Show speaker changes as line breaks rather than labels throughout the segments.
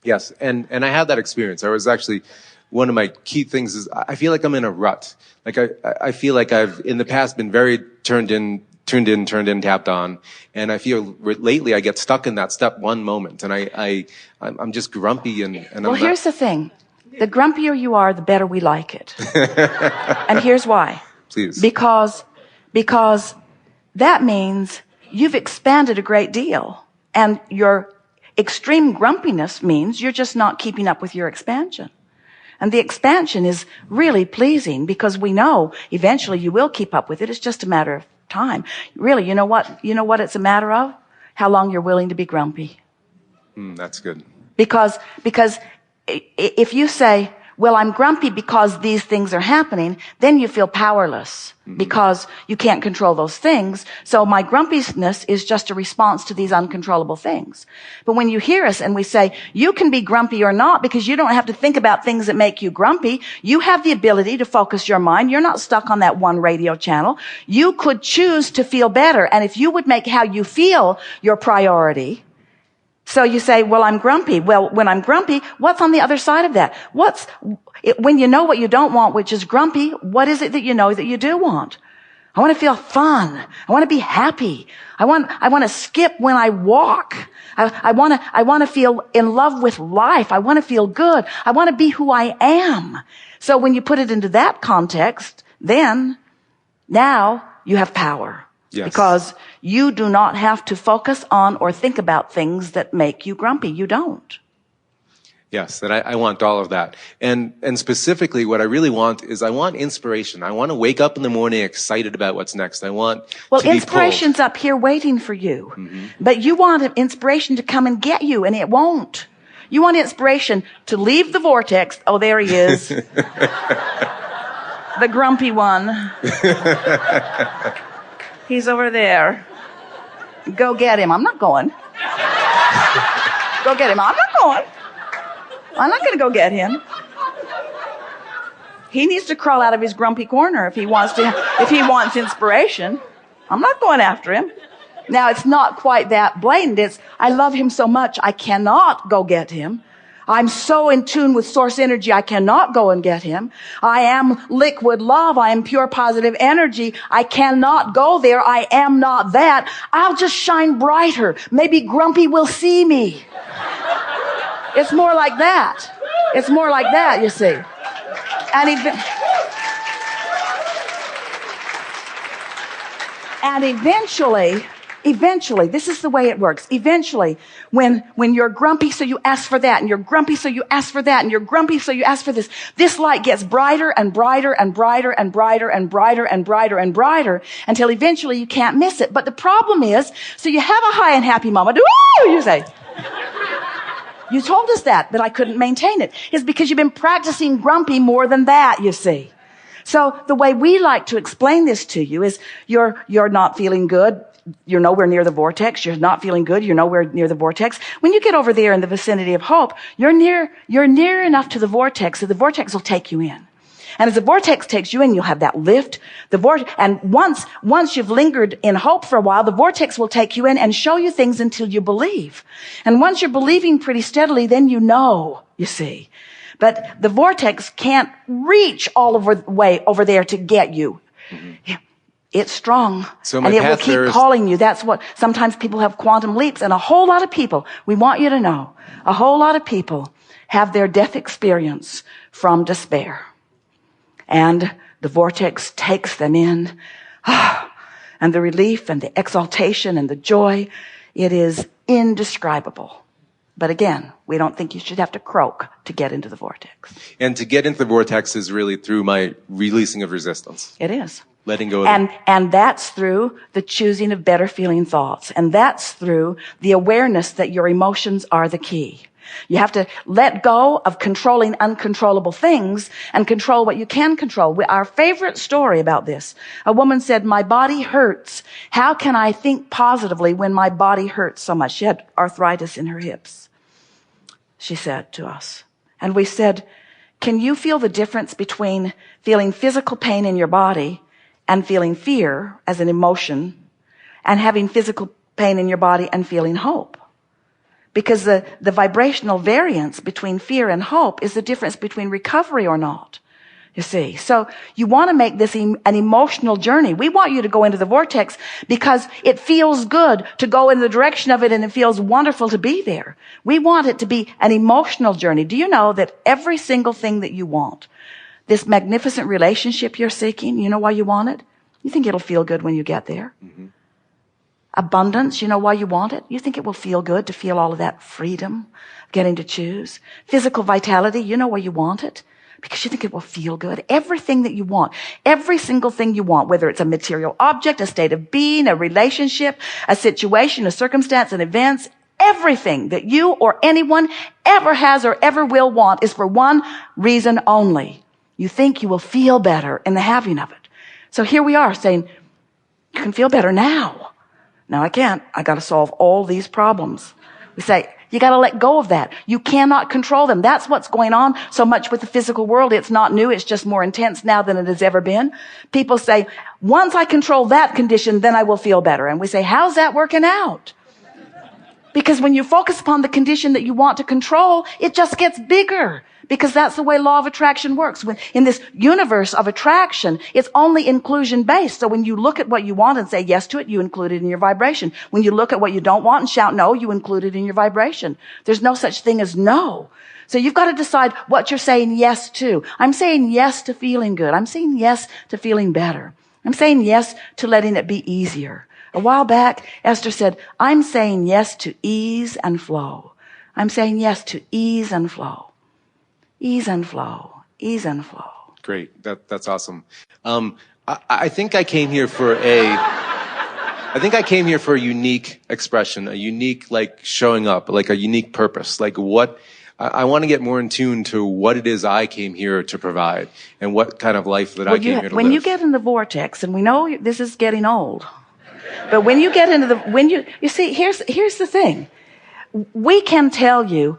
Yes, and I had that experience. I was actually, one of my key things is I feel like I'm in a rut. Like I feel like I've in the past been very turned in, tapped on, and I feel lately I get stuck in that step one moment, and I'm just grumpy and
well, here's the thing: the grumpier you are, the better we like it. And here's why.
Please.
Because that means you've expanded a great deal, and your extreme grumpiness means you're just not keeping up with your expansion. And the expansion is really pleasing because we know eventually you will keep up with it. It's just a matter of time. Really, you know what it's a matter of? How long you're willing to be grumpy.
That's good.
Because if you say, well, I'm grumpy because these things are happening, then you feel powerless because you can't control those things. So my grumpiness is just a response to these uncontrollable things. But when you hear us and we say, you can be grumpy or not because you don't have to think about things that make you grumpy. You have the ability to focus your mind. You're not stuck on that one radio channel. You could choose to feel better. And if you would make how you feel your priority. So you say, well, I'm grumpy. Well, when I'm grumpy, what's on the other side of that? When you know what you don't want, which is grumpy, what is it that you know that you do want? I want to feel fun. I want to be happy. I want to skip when I walk. I want to feel in love with life. I want to feel good. I want to be who I am. So when you put it into that context, then now you have power.
Yes.
Because you do not have to focus on or think about things that make you grumpy. You don't.
Yes, and I want all of that. And specifically what I really want is I want inspiration. I want to wake up in the morning excited about what's next. I want to be
inspiration's
pulled.
up here waiting for you. But you want inspiration to come and get you, and it won't. You want inspiration to leave the vortex. Oh, there he is. The grumpy one. He's over there. Go get him. I'm not going. Go get him. I'm not going. I'm not going to go get him. He needs to crawl out of his grumpy corner if he wants inspiration. I'm not going after him. Now, it's not quite that blatant. It's, I love him so much, I cannot go get him. I'm so in tune with source energy, I cannot go and get him. I am liquid love. I am pure positive energy. I cannot go there. I am not that. I'll just shine brighter. Maybe grumpy will see me. It's more like that. It's more like that, you see. And eventually, this is the way it works. Eventually, when you're grumpy, so you ask for that, and you're grumpy, so you ask for that, and you're grumpy, so you ask for this. This light gets brighter and brighter and brighter and brighter and brighter and brighter and brighter until eventually you can't miss it. But the problem is, so you have a high and happy moment. Ooh, you say. You told us that I couldn't maintain it. It's because you've been practicing grumpy more than that, you see. So the way we like to explain this to you is you're not feeling good. You're nowhere near the vortex. You're not feeling good. You're nowhere near the vortex. When you get over there in the vicinity of hope, you're near enough to the vortex that the vortex will take you in. And as the vortex takes you in, you'll have that lift. And once you've lingered in hope for a while, the vortex will take you in and show you things until you believe. And once you're believing pretty steadily, then you know, you see. But the vortex can't reach all over the way over there to get you. Mm-hmm. It's strong.
So
and it will keep calling you. That's what sometimes people have quantum leaps. And a whole lot of people, we want you to know, a whole lot of people have their death experience from despair. And the vortex takes them in. And the relief and the exaltation and the joy, it is indescribable. But again, we don't think you should have to croak to get into the vortex.
And to get into the vortex is really through my releasing of resistance.
It is.
Letting go of
and that's through the choosing of better feeling thoughts. And that's through the awareness that your emotions are the key. You have to let go of controlling uncontrollable things and control what you can control. Our favorite story about this, a woman said, my body hurts. How can I think positively when my body hurts so much? She had arthritis in her hips, she said to us. And we said, can you feel the difference between feeling physical pain in your body and feeling fear as an emotion and having physical pain in your body and feeling hope? Because the vibrational variance between fear and hope is the difference between recovery or not. You see, so you want to make this an emotional journey. We want you to go into the vortex because it feels good to go in the direction of it, and it feels wonderful to be there. We want it to be an emotional journey. Do you know that every single thing that you want, this magnificent relationship you're seeking, you know why you want it? You think it'll feel good when you get there. Mm-hmm. Abundance, you know why you want it? You think it will feel good to feel all of that freedom, getting to choose. Physical vitality, you know why you want it? Because you think it will feel good. Everything that you want, every single thing you want, whether it's a material object, a state of being, a relationship, a situation, a circumstance, an event, everything that you or anyone ever has or ever will want is for one reason only. You think you will feel better in the having of it. So here we are saying, you can feel better now. No, I can't. I got to solve all these problems. We say, you got to let go of that. You cannot control them. That's what's going on so much with the physical world. It's not new. It's just more intense now than it has ever been. People say, once I control that condition, then I will feel better. And we say, how's that working out? Because when you focus upon the condition that you want to control, it just gets bigger. Because that's the way law of attraction works. When in this universe of attraction, it's only inclusion based. So when you look at what you want and say yes to it, you include it in your vibration. When you look at what you don't want and shout no, you include it in your vibration. There's no such thing as no. So you've got to decide what you're saying yes to. I'm saying yes to feeling good. I'm saying yes to feeling better. I'm saying yes to letting it be easier. A while back, Esther said, I'm saying yes to ease and flow. I'm saying yes to ease and flow. Ease and flow, ease and flow.
Great. That's awesome. I think I came here for a unique expression, a unique, like, showing up, like a unique purpose. Like I want to get more in tune to what it is I came here to provide and what kind of life that I came here to live.
When you get in the vortex, and we know this is getting old, but when you get into you see, here's the thing. We can tell you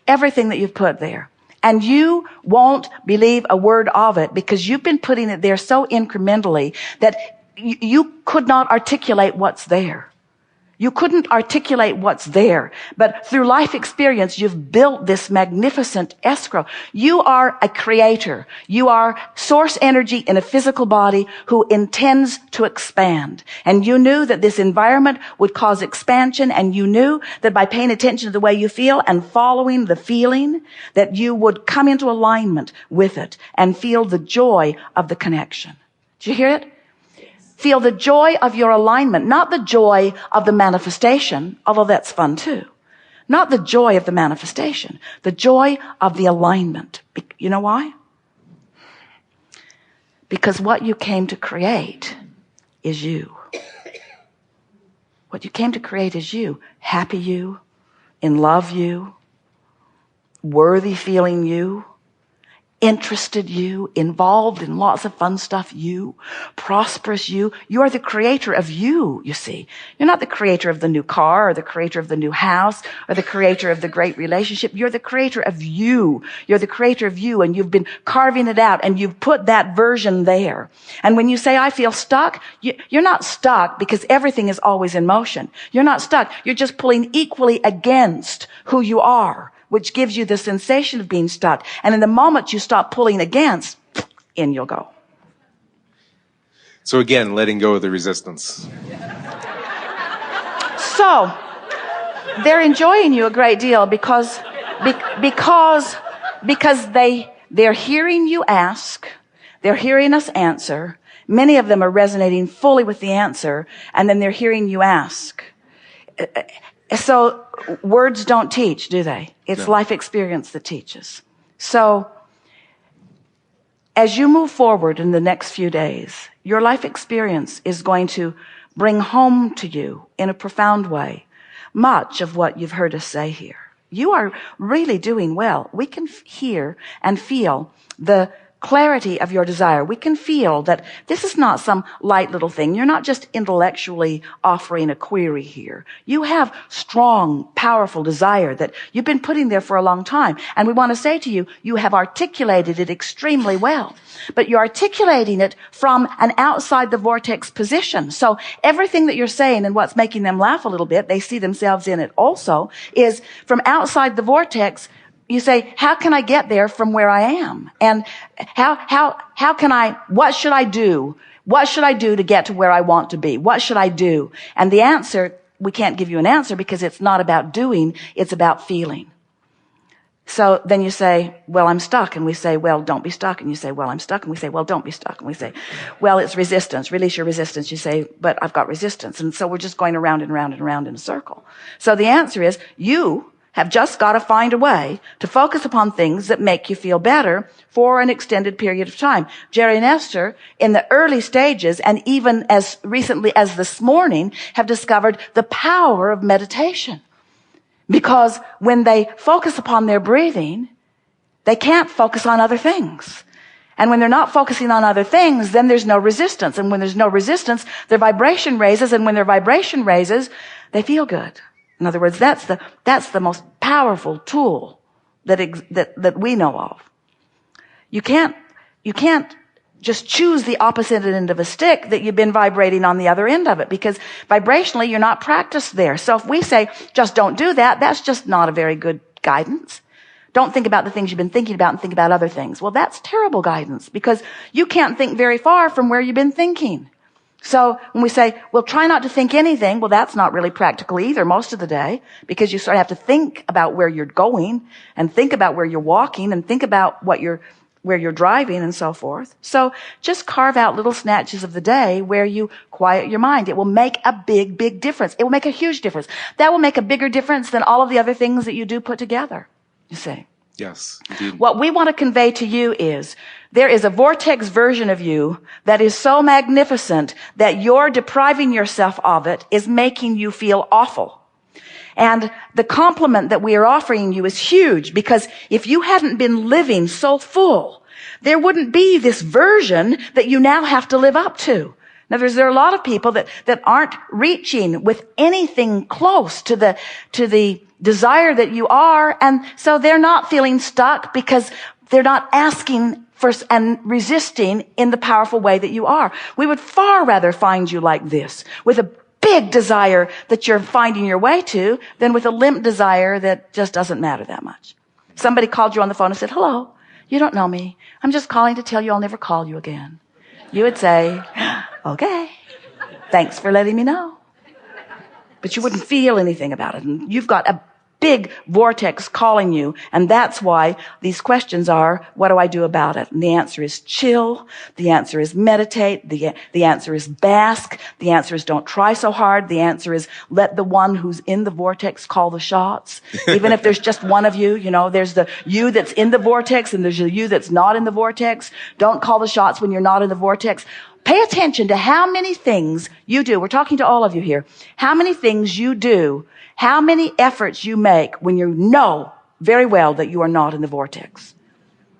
everything that you've put there. And you won't believe a word of it because you've been putting it there so incrementally that you could not articulate what's there. You couldn't articulate what's there. But through life experience, you've built this magnificent escrow. You are a creator. You are source energy in a physical body who intends to expand. And you knew that this environment would cause expansion, and you knew that by paying attention to the way you feel and following the feeling, that you would come into alignment with it and feel the joy of the connection. Did you hear it? Feel the joy of your alignment, not the joy of the manifestation, although that's fun too. Not the joy of the manifestation, the joy of the alignment. You know why? Because what you came to create is you. What you came to create is you. Happy you, in love you, worthy feeling you, interested you, involved in lots of fun stuff you, prosperous you. You are the creator of you, you see. You're not the creator of the new car or the creator of the new house or the creator of the great relationship. You're the creator of you. You're the creator of you, and you've been carving it out, and you've put that version there. And when you say, I feel stuck, you're not stuck because everything is always in motion. You're not stuck. You're just pulling equally against who you are, which gives you the sensation of being stuck. And in the moment you stop pulling against, in you'll go.
So again, letting go of the resistance.
So they're enjoying you a great deal because they're hearing you ask, they're hearing us answer. Many of them are resonating fully with the answer, and then they're hearing you ask. So words don't teach, do they? It's life experience that teaches. So as you move forward in the next few days, your life experience is going to bring home to you in a profound way much of what you've heard us say here. You are really doing well. We can hear and feel the clarity of your desire. We can feel that this is not some light little thing. You're not just intellectually offering a query here. You have strong, powerful desire that you've been putting there for a long time. And we want to say to you, you have articulated it extremely well. But you're articulating it from an outside the vortex position. So everything that you're saying and what's making them laugh a little bit, they see themselves in it also, is from outside the vortex. You say, how can I get there from where I am? And how can what should I do? What should I do to get to where I want to be? What should I do? And the answer, we can't give you an answer because it's not about doing, it's about feeling. So then you say, well, I'm stuck. And we say, well, don't be stuck. And you say, well, I'm stuck. And we say, well, don't be stuck. And we say, well, it's resistance. Release your resistance. You say, but I've got resistance. And so we're just going around and around and around in a circle. So the answer is, you have just got to find a way to focus upon things that make you feel better for an extended period of time. Jerry and Esther, in the early stages, and even as recently as this morning, have discovered the power of meditation. Because when they focus upon their breathing, they can't focus on other things. And when they're not focusing on other things, then there's no resistance. And when there's no resistance, their vibration raises. And when their vibration raises, they feel good. In other words, that's the most powerful tool that we know of. You can't just choose the opposite end of a stick that you've been vibrating on the other end of it, because vibrationally you're not practiced there. So if we say, just don't do that, that's just not a very good guidance. Don't think about the things you've been thinking about and think about other things. Well, that's terrible guidance, because you can't think very far from where you've been thinking. So when we say, well, try not to think anything, well, that's not really practical either most of the day, because you sort of have to think about where you're going and think about where you're walking and think about where you're driving and so forth. So just carve out little snatches of the day where you quiet your mind. It will make a big, big difference. It will make a huge difference. That will make a bigger difference than all of the other things that you do put together, you see.
Yes, indeed.
What we want to convey to you is there is a vortex version of you that is so magnificent that you're depriving yourself of it is making you feel awful. And the compliment that we are offering you is huge, because if you hadn't been living so full, there wouldn't be this version that you now have to live up to. Now, there are a lot of people that aren't reaching with anything close to the desire that you are. And so they're not feeling stuck because they're not asking for and resisting in the powerful way that you are. We would far rather find you like this, with a big desire that you're finding your way to, than with a limp desire that just doesn't matter that much. Somebody called you on the phone and said, hello, you don't know me. I'm just calling to tell you I'll never call you again. You would say, okay, thanks for letting me know. But you wouldn't feel anything about it. And you've got a big vortex calling you. And that's why these questions are, what do I do about it? And the answer is chill. The answer is meditate. The answer is bask. The answer is don't try so hard. The answer is let the one who's in the vortex call the shots. Even if there's just one of you, there's the you that's in the vortex and there's the you that's not in the vortex. Don't call the shots when you're not in the vortex. Pay attention to how many things you do. We're talking to all of you here. How many things you do, how many efforts you make when you know very well that you are not in the vortex.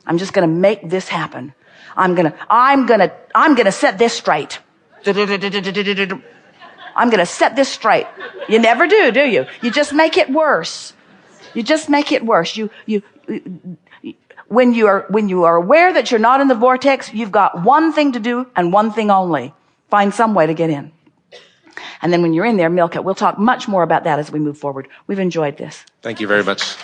I'm just going to make this happen. I'm going to set this straight. I'm going to set this straight. You never do you? You just make it worse. You just make it worse. When you are aware that you're not in the vortex, you've got one thing to do and one thing only. Find some way to get in. And then when you're in there, milk it. We'll talk much more about that as we move forward. We've enjoyed this.
Thank you very much.